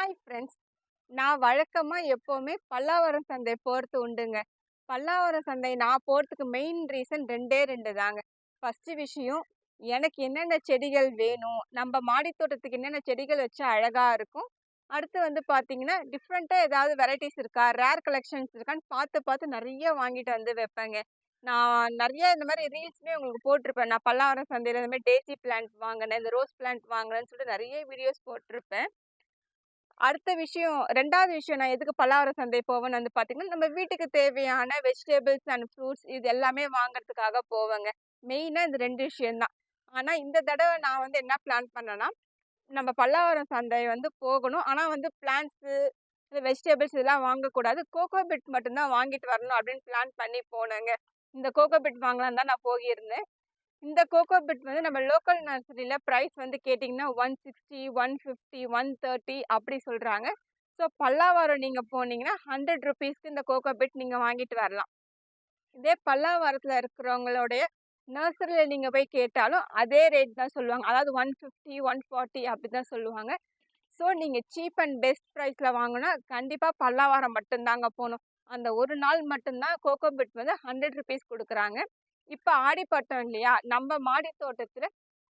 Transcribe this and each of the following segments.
Hi friends. நான் வழக்கமா எப்பவுமே பல்லாவரம் சந்தை போறது உண்டுங்க. பல்லாவரம் சந்தை நான் போறதுக்கு மெயின் ரீசன் 2 தாங்க. ஃபர்ஸ்ட் விஷயம், எனக்கு என்னென்ன செடிகள் வேணும், நம்ம மாடி தோட்டத்துக்கு என்னென்ன செடிகள் வச்சா அழகா இருக்கும். அடுத்து வந்து பார்த்தீங்கன்னா, டிஃப்ரெண்ட்டா ஏதாவது வெரைட்டிஸ் இருக்கா, ரேர் கலெக்ஷன்ஸ் இருக்கான்னு பார்த்து பார்த்து நெறைய வாங்கிட்டு வந்து வைப்பேங்க. நான் நெறைய இந்த மாரி ரீல்ஸ்லயே உங்களுக்கு போட்டிருப்பேன். நான் பல்லாவரம் சந்தையில இந்த மாரி டெய்சி பிளான்ட் வாங்குனேன், இந்த ரோஸ் பிளான்ட் வாங்குனேன்னு சொல்லிட்டு நெறைய வீடியோஸ் போட்டிருப்பேன். அடுத்த விஷயம் 2வது விஷயம் நான் எதுக்கு பல்லாவரம் சந்தை போவேன்னு வந்து பார்த்தீங்கன்னா, நம்ம வீட்டுக்கு தேவையான வெஜிடபிள்ஸ் அண்ட் ஃப்ரூட்ஸ் இது எல்லாமே வாங்குறதுக்காக போவேங்க. மெயினா இந்த 2 விஷயம் தான். ஆனா இந்த தடவ நான் வந்து என்ன பிளான் பண்ணேன்னா, நம்ம பல்லாவரம் சந்தை வந்து போகணும். ஆனா வந்து பிளான்ட்ஸு, வெஜிடபிள்ஸ் இதெல்லாம் வாங்கக்கூடாது. கோகோ பிட் மட்டும் தான் வாங்கிட்டு வரணும் அப்படின்னு பிளான் பண்ணி போனேங்க. இந்த கோகோ பிட் வாங்கலான்னு தான் நான் போயிருந்தேன். இந்த கோகோ பிட் வந்து நம்ம லோக்கல் நர்சரியில பிரைஸ் வந்து கேட்டிங்கன்னா 160, 150, 130 அப்படி சொல்றாங்க. ஸோ பல்லாவரம் நீங்க போனீங்கன்னா ₹100க்கு இந்த கோகோ பிட் நீங்க வாங்கிட்டு வரலாம். இதே பல்லாவரத்துல இருக்கிறவங்களுடைய நர்சரியில நீங்க போய் கேட்டாலும் அதே ரேட் தான் சொல்லுவாங்க. அதாவது 150, 140 அப்படிதான் சொல்லுவாங்க. ஸோ நீங்க சீப் அண்ட் பெஸ்ட் பிரைஸ்ல வாங்கணும்னா கண்டிப்பா பல்லாவரம் மட்டும் தாங்க போணும். அந்த ஒரு நாள் மட்டும் தான் கோகோ பிட் வந்து ₹100 குடுக்குறாங்க. இப்ப ஆடிப்பட்டம் இல்லையா? நம்ம மாடி தோட்டத்துல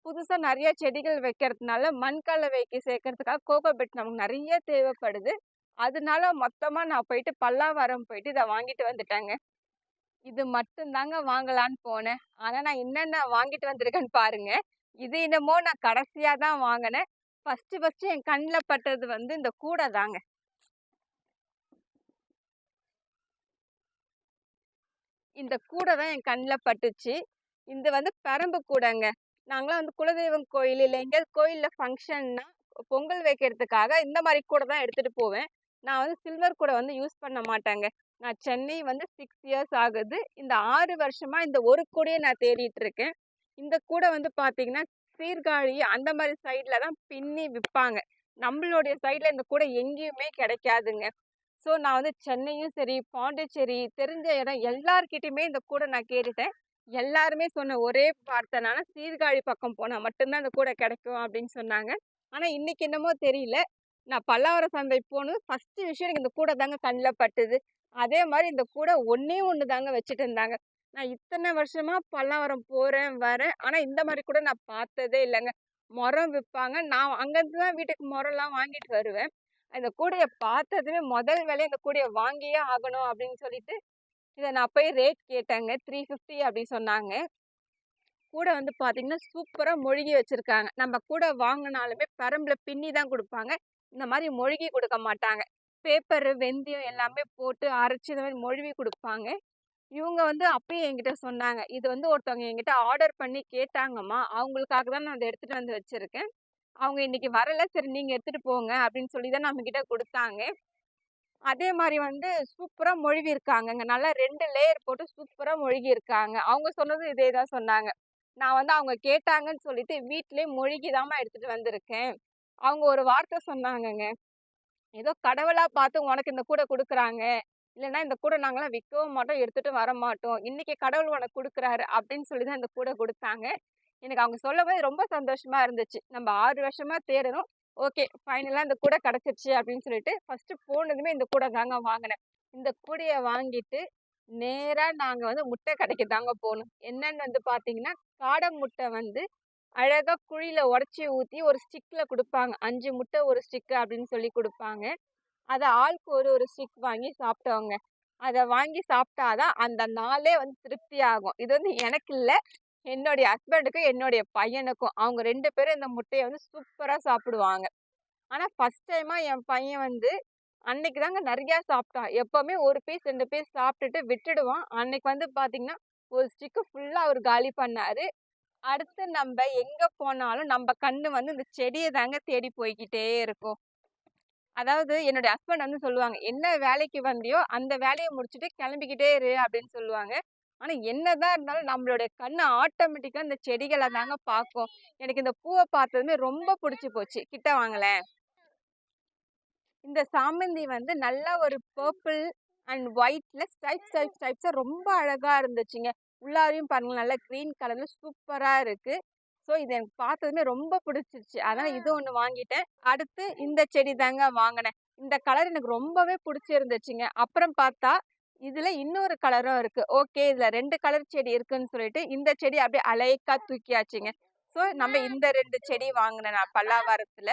புதுசா நெறைய செடிகள் வைக்கிறதுனால, மண் கலவைக்கு சேர்க்கறதுக்காக கோகோ பிட் நமக்கு நெறைய தேவைப்படுது. அதனால மொத்தமா நான் போயிட்டு பல்லாவரம் போயிட்டு இத வாங்கிட்டு வந்துட்டேங்க. இது மட்டும் தாங்க வாங்கலான்னு போனேன். ஆனா நான் என்னென்ன வாங்கிட்டு வந்திருக்கேன்னு பாருங்க. இது என்னமோ நான் கடைசியா தான் வாங்குனேன். ஃபர்ஸ்ட்டு என் கண்ல பட்டது வந்து இந்த கூடை தாங்க. இந்த கூடை தான் என் கண்ல பட்டுச்சு. இது வந்து பெரம்பு கூடைங்க. நாங்கலாம் வந்து குலதெய்வம் கோயில் இல்ல எங்கேயாவது கோயில்ல ஃபங்ஷன்னா, பொங்கல் வைக்கிறதுக்காக இந்த மாரி கூடை தான் எடுத்துட்டு போவேன். நான் வந்து சில்வர் கூடை வந்து யூஸ் பண்ண மாட்டேங்க. நான் சென்னை வந்து 6 இயர்ஸ் ஆகுது. இந்த 6 வருஷமா இந்த ஒரு கூடையே நான் தேடிட்டு இருக்கேன். இந்த கூடை வந்து பார்த்தீங்கன்னா, சீர்காழி அந்த மாரி சைட்ல தான் பின்னி விப்பாங்க. நம்மளுடைய சைட்ல இந்த கூடை எங்கேயுமே கிடைக்காதுங்க. ஸோ நான் வந்து சென்னையும் சரி, பாண்டிச்சேரி தெரிஞ்ச இடம் எல்லார்கிட்டயுமே இந்த கூடை நான் கேட்டுட்டேன். எல்லாருமே சொன்ன ஒரே வார்த்தை என்னன்னா, "சீர்காழி பக்கம் போனா மட்டும் தான் இந்த கூடை கிடைக்கும்" அப்படின்னு சொன்னாங்க. ஆனா இன்னைக்கு என்னமோ தெரியல. நான் பல்லாவரம் சந்தை போனதும் ஃபர்ஸ்ட் விஷயம் எனக்கு இந்த கூடை தாங்க கண்ல பட்டுது. அதே மாரி இந்த கூடை ஒண்ணே ஒண்ணு தாங்க வச்சுட்டு இருந்தாங்க. நான் இத்தன வருஷமா பல்லாவரம் போறேன், வரேன். ஆனா இந்த மாரி கூட நான் பார்த்ததே இல்லங்க. மொறம் விப்பாங்க. நான் அங்கருந்து தான் வீட்டுக்கு மொறம்லாம் வாங்கிட்டு வருவேன். அந்த கூடைய பார்த்ததுமே முதல் வேலையா இந்த கூடைய வாங்கியே ஆகணும் அப்படின்னு சொல்லிட்டு, இத நான் போய் ரேட் கேட்டேங்க. 350 அப்படி சொன்னாங்க. கூட வந்து பார்த்தீங்கன்னா, சூப்பரா மொழுகி வச்சிருக்காங்க. நம்ம கூட வாங்குனாலுமே பெரம்புல பின்னி தான் குடுப்பாங்க. இந்த மாரி மொழுகி குடுக்க மாட்டாங்க. பேப்பரு, வெந்தயம் எல்லாமே போட்டு அரைச்சு இந்த மாரி மொழுவி குடுப்பாங்க. இவுங்க வந்து அப்பயே என்கிட்ட சொன்னாங்க. இது வந்து ஒருத்தவங்க என்கிட்ட ஆர்டர் பண்ணி கேட்டாங்கம்மா. அவங்களுக்காக தான் நான் அத எடுத்துட்டு வந்து வச்சிருக்கேன். அவங்க இன்னைக்கு வரல. சரி நீங்க எடுத்துட்டு போங்க அப்படின்னு சொல்லி தான் நம்மகிட்ட குடுத்தாங்க. அதே மாரி வந்து சூப்பரா மொழுவியிருக்காங்கங்க. நல்லா 2 லேயர் போட்டு சூப்பரா மொழுகியிருக்காங்க. அவங்க சொன்னதும் இதே தான் சொன்னாங்க. நான் வந்து அவங்க கேட்டாங்கன்னு சொல்லிட்டு வீட்லயே மொழுகி தாம்மா எடுத்துட்டு வந்திருக்கேன். அவங்க ஒரு வார்த்தை சொன்னாங்கங்க. ஏதோ கடவுளா பார்த்து உனக்கு இந்த கூடை குடுக்குறாங்க. இல்லன்னா இந்த கூடை நாங்கலாம் விக்கவும் மாட்டோம், எடுத்துட்டும் வரமாட்டோம். இன்னைக்கு கடவுள் உனக்கு குடுக்குறாரு அப்படின்னு சொல்லி தான் இந்த கூடை குடுத்தாங்க. எனக்கு அவங்க சொல்லும்போது ரொம்ப சந்தோஷமா இருந்துச்சு. நம்ம 6 வருஷமா தேடுறோம். ஓகே. ஃபைனலா இந்த கூடை கிடைச்சிருச்சு அப்படின்னு சொல்லிட்டு, ஃபர்ஸ்ட்டு போனதுமே இந்த கூடை தாங்க வாங்குனேன். இந்த கூடைய வாங்கிட்டு, நேரா நாங்க வந்து முட்டை கடைக்கு தாங்க போனோம். என்னன்னு வந்து பார்த்தீங்கன்னா, காடை முட்டை வந்து அழகா குழியில உடைச்சு ஊத்தி ஒரு ஸ்டிக்ல குடுப்பாங்க. 5 முட்டை ஒரு ஸ்டிக் அப்படின்னு சொல்லி குடுப்பாங்க. அத ஆளுக்கு ஒரு ஸ்டிக் வாங்கி சாப்பிட்டோங்க. அத வாங்கி சாப்பிட்டா தான் அந்த நாளே வந்து திருப்தி ஆகும். இது வந்து எனக்கு இல்ல. என்னுடைய ஹஸ்பண்டுக்கும், என்னுடைய பையனுக்கும். அவங்க 2 பேரும் இந்த முட்டைய வந்து சூப்பரா சாப்பிடுவாங்க. ஆனா ஃபர்ஸ்ட் டைமா என் பையன் வந்து அன்னைக்கு தாங்க நெறையா சாப்பிட்டான். எப்பவுமே 1 பீஸ், 2 பீஸ் சாப்பிட்டுட்டு விட்டுடுவான். அன்னைக்கு வந்து பார்த்தீங்கன்னா, ஒரு ஸ்டிக் ஃபுல்லா அவரு காலி பண்ணாரு. அடுத்து நம்ப எங்க போனாலும் நம்ப கண்ணு வந்து இந்த செடிய தாங்க தேடி போய்க்கிட்டே இருக்கும். அதாவது என்னுடைய ஹஸ்பண்ட் வந்து சொல்லுவாங்க, "என்ன வேலைக்கு வந்தியோ, அந்த வேலைய முடிச்சுட்டு கிளம்பிக்கிட்டே இரு" அப்படின்னு சொல்லுவாங்க. ஆனா என்னதான் இருந்தாலும் நம்மளுடைய கண்ணு ஆட்டோமேட்டிக்கா இந்த செடிகள தாங்க பாக்கும். எனக்கு இந்த பூவ பார்த்ததுமே ரொம்ப புடிச்சு போச்சு. கிட்ட வாங்களேன். இந்த சாமந்தி வந்து நல்லா ஒரு பர்பிள் அண்ட் ஒயிட்ல ஸ்ட்ரைப்ஸா ரொம்ப அழகா இருந்துச்சுங்க. உள்ளாரையும் பாருங்க நல்லா கிரீன் கலர்ல சூப்பரா இருக்கு. ஸோ ஸோ இது எனக்கு பார்த்ததுமே ரொம்ப பிடிச்சிருச்சு. அதனால இது ஒண்ணு வாங்கிட்டேன். அடுத்து இந்த செடி தாங்க வாங்குனேன். இந்த கலர் எனக்கு ரொம்பவே பிடிச்சிருந்துச்சுங்க. அப்புறம் பார்த்தா, இதுல இன்னொரு கலரும் இருக்கு. ஓகே இதுல 2 கலர் செடி இருக்குன்னு சொல்லிட்டு, இந்த செடி அப்படியே அலைக்கா தூக்கியாச்சுங்க. ஸோ நம்ம இந்த 2 செடி வாங்குனேன் நான் பல்லாவரத்துல.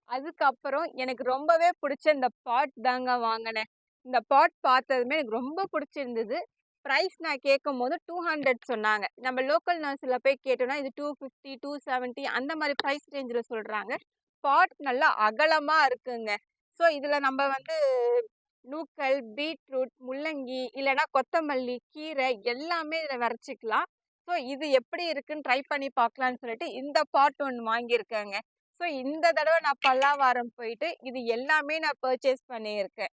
அதுக்கப்புறம் எனக்கு ரொம்பவே பிடிச்ச இந்த பாட் தாங்க வாங்குனேன். இந்த பாட் பார்த்ததுமே எனக்கு ரொம்ப பிடிச்சிருந்தது. பிரைஸ் நான் கேட்கும்போது 200 சொன்னாங்க. நம்ம லோக்கல் நர்சரில போய் கேட்டோம்னா, இது 250, 270 அந்த மாரி பிரைஸ் ரேஞ்சுல சொல்றாங்க. பாட் நல்லா அகலமா இருக்குங்க. ஸோ இதுல நம்ம வந்து நூக்கல், பீட்ரூட், முள்ளங்கி இல்லன்னா கொத்தமல்லி, கீரை எல்லாமே இதுல வரைச்சுக்கலாம். ஸோ இது எப்படி இருக்குன்னு ட்ரை பண்ணி பார்க்கலான்னு சொல்லிட்டு இந்த பாட் ஒண்ணு வாங்கியிருக்கேங்க. ஸோ இந்த தடவ நான் பல்லாவரம் போயிட்டு இது எல்லாமே நான் பர்ச்சேஸ் பண்ணியிருக்கேன்.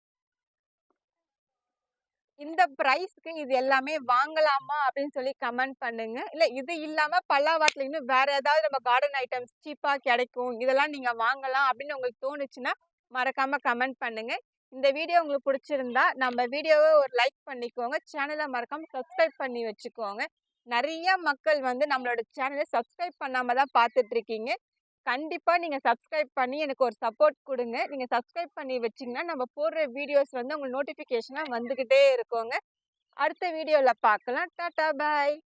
இந்த பிரைஸ்க்கு இது எல்லாமே வாங்கலாமா அப்படின்னு சொல்லி கமெண்ட் பண்ணுங்க. இல்ல இது இல்லாம பல்லாவரத்துல இன்னும் வேற ஏதாவது நம்ம கார்டன் ஐட்டம்ஸ் சீப்பா கிடைக்கும். இதெல்லாம் நீங்க வாங்கலாம் அப்படின்னு உங்களுக்கு தோணுச்சுன்னா, மறக்காம கமெண்ட் பண்ணுங்க. இந்த வீடியோ உங்களுக்கு பிடிச்சிருந்தா, நம்ம வீடியோவ ஒரு லைக் பண்ணிக்கோங்க. சேனல மறக்காம சப்ஸ்கிரைப் பண்ணி வச்சுக்கோங்க. நெறைய மக்கள் வந்து நம்மளோட சேனல சப்ஸ்கிரைப் பண்ணாம தான் பார்த்துட்டு இருக்கீங்க. கண்டிப்பா நீங்க சப்ஸ்கிரைப் பண்ணி எனக்கு ஒரு சப்போர்ட் குடுங்க. நீங்க சப்ஸ்கிரைப் பண்ணி வச்சீங்கன்னா, நம்ம போடுற வீடியோஸ் வந்து உங்களுக்கு நோட்டிஃபிகேஷனா வந்துகிட்டே இருக்குங்க. அடுத்த வீடியோல பார்க்கலாம். டாட்டா பாய்.